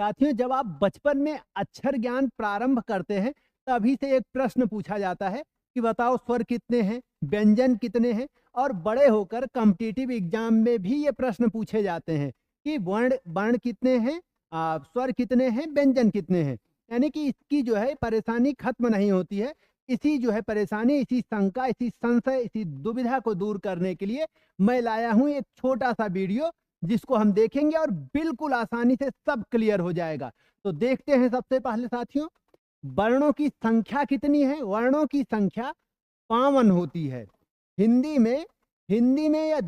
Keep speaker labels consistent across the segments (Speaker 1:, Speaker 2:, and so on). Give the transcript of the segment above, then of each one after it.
Speaker 1: साथियों, जब आप बचपन में अक्षर ज्ञान प्रारंभ करते हैं तभी से एक प्रश्न पूछा जाता है कि बताओ स्वर कितने हैं, व्यंजन कितने हैं। और बड़े होकर कॉम्पिटिटिव एग्जाम में भी ये प्रश्न पूछे जाते हैं कि वर्ण वर्ण कितने हैं, स्वर कितने हैं, व्यंजन कितने हैं। यानी कि इसकी जो है परेशानी खत्म नहीं होती है। इसी जो है परेशानी, इसी शंका, इसी संशय, इसी दुविधा को दूर करने के लिए मैं लाया हूं एक छोटा सा वीडियो, जिसको हम देखेंगे और बिल्कुल आसानी से सब क्लियर हो जाएगा। तो देखते हैं। सबसे पहले साथियों, वर्णों की संख्या कितनी है? वर्णों की संख्या 52 होती है। हिंदी में या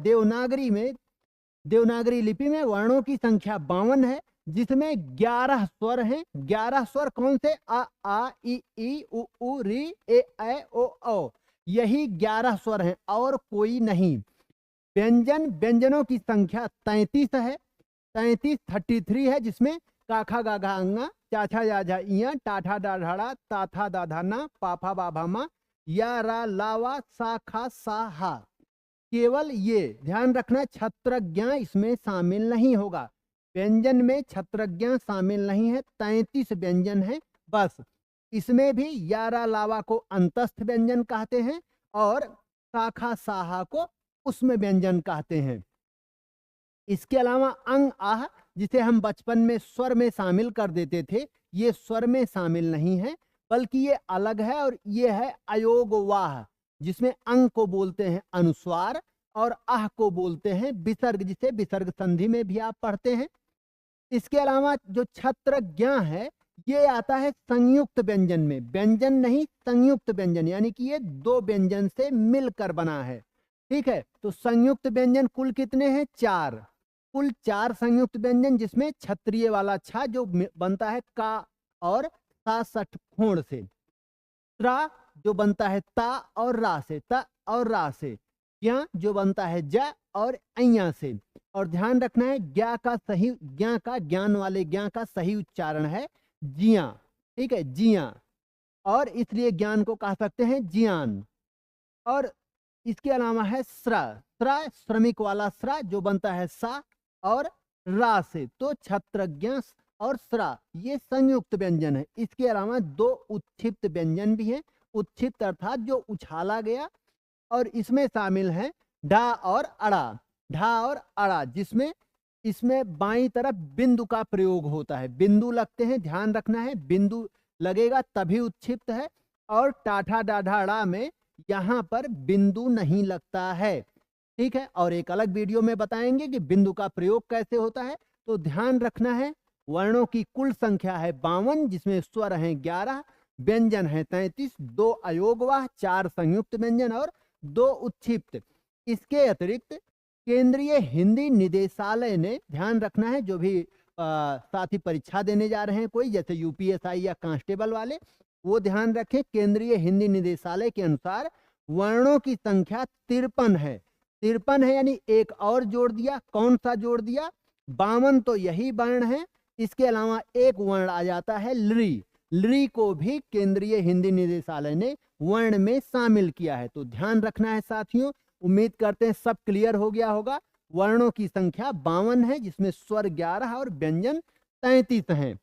Speaker 1: देवनागरी लिपि में वर्णों की संख्या 52 है, जिसमें 11 स्वर हैं। 11 स्वर कौन से? अ आ ई उ ऊ री ए ऐ ओ औ। यही 11 स्वर हैं और कोई नहीं। व्यंजनों की संख्या 33 है। 33 है, जिसमें काखा गाघा अंगा, चाछा जाझा इया, टाठा डाढ़ा, ताथा दाधाना, पाफा बाभामा, या रा लावा सा खा सा हा। केवल ये ध्यान रखना, छत्रज्ञ इसमें शामिल नहीं होगा। व्यंजन में छत्रज्ञ शामिल नहीं है। 33 व्यंजन है बस। इसमें भी यारा लावा को अंतस्थ व्यंजन कहते हैं और शाखा साहा को उसमें व्यंजन कहते हैं। इसके अलावा अंग आह, जिसे हम बचपन में स्वर में शामिल कर देते थे, ये स्वर में शामिल नहीं है, बल्कि ये अलग है। और ये है अयोग वाह, जिसमें अंग को बोलते हैं अनुस्वार और आह को बोलते हैं विसर्ग, जिसे विसर्ग संधि में भी आप पढ़ते हैं। इसके अलावा जो छत्रज्ञ है, ये आता है संयुक्त व्यंजन में। व्यंजन नहीं, संयुक्त व्यंजन, यानी कि ये 2 व्यंजन से मिलकर बना है। ठीक है, तो संयुक्त व्यंजन कुल कितने हैं? 4। कुल 4 संयुक्त व्यंजन, जिसमें क्षत्रिय वाला छा जो बनता है का और सा सठ खोड़ से, त्रा जो बनता है ता और रा से, ता और रा से, ज्ञा जो बनता है ज और अया से। और ध्यान रखना है, ज्ञान वाले ज्ञा का सही उच्चारण है जिया। ठीक है, जिया, और इसलिए ज्ञान को कह सकते हैं जियान। और इसके अलावा है श्रमिक वाला स्रा जो बनता है सा और रा से। तो छत्रज्ञ और स्रा ये संयुक्त व्यंजन है। इसके अलावा 2 उत्क्षिप्त व्यंजन भी हैं। उत्क्षिप्त अर्थात जो उछाला गया, और इसमें शामिल है ढा और अड़ा। ढा और अड़ा, जिसमें इसमें बाईं तरफ बिंदु का प्रयोग होता है। बिंदु लगते हैं, ध्यान रखना है, बिंदु लगेगा तभी उत्क्षिप्त है। और टाठा डाढ़ा में यहाँ पर बिंदु नहीं लगता है। ठीक है, और एक अलग वीडियो में बताएंगे कि बिंदु का प्रयोग कैसे होता है। तो ध्यान रखना है, वर्णों की कुल संख्या है 52, जिसमें स्वर हैं 11, व्यंजन है 33, 2 अयोगवाह, 4 संयुक्त व्यंजन और 2 उत्क्षिप्त। इसके अतिरिक्त केंद्रीय हिंदी निदेशालय ने, ध्यान रखना है, जो भी साथी परीक्षा देने जा रहे हैं कोई, जैसे यूपीएसआई या कांस्टेबल वाले, वो ध्यान रखें, केंद्रीय हिंदी निदेशालय के अनुसार वर्णों की संख्या 53 है। 53 है, यानी एक और जोड़ दिया। कौन सा जोड़ दिया? 52 तो यही वर्ण है। इसके अलावा एक वर्ण आ जाता है लृ। लृ को भी केंद्रीय हिंदी निदेशालय ने वर्ण में शामिल किया है। तो ध्यान रखना है साथियों। उम्मीद करते हैं सब क्लियर हो गया होगा। वर्णों की संख्या 52 है, जिसमें स्वर 11 और व्यंजन 33 हैं।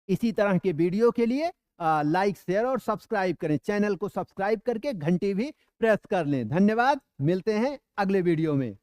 Speaker 1: इसी तरह के वीडियो के लिए लाइक, शेयर और सब्सक्राइब करें। चैनल को सब्सक्राइब करके घंटी भी प्रेस कर लें। धन्यवाद, मिलते हैं अगले वीडियो में।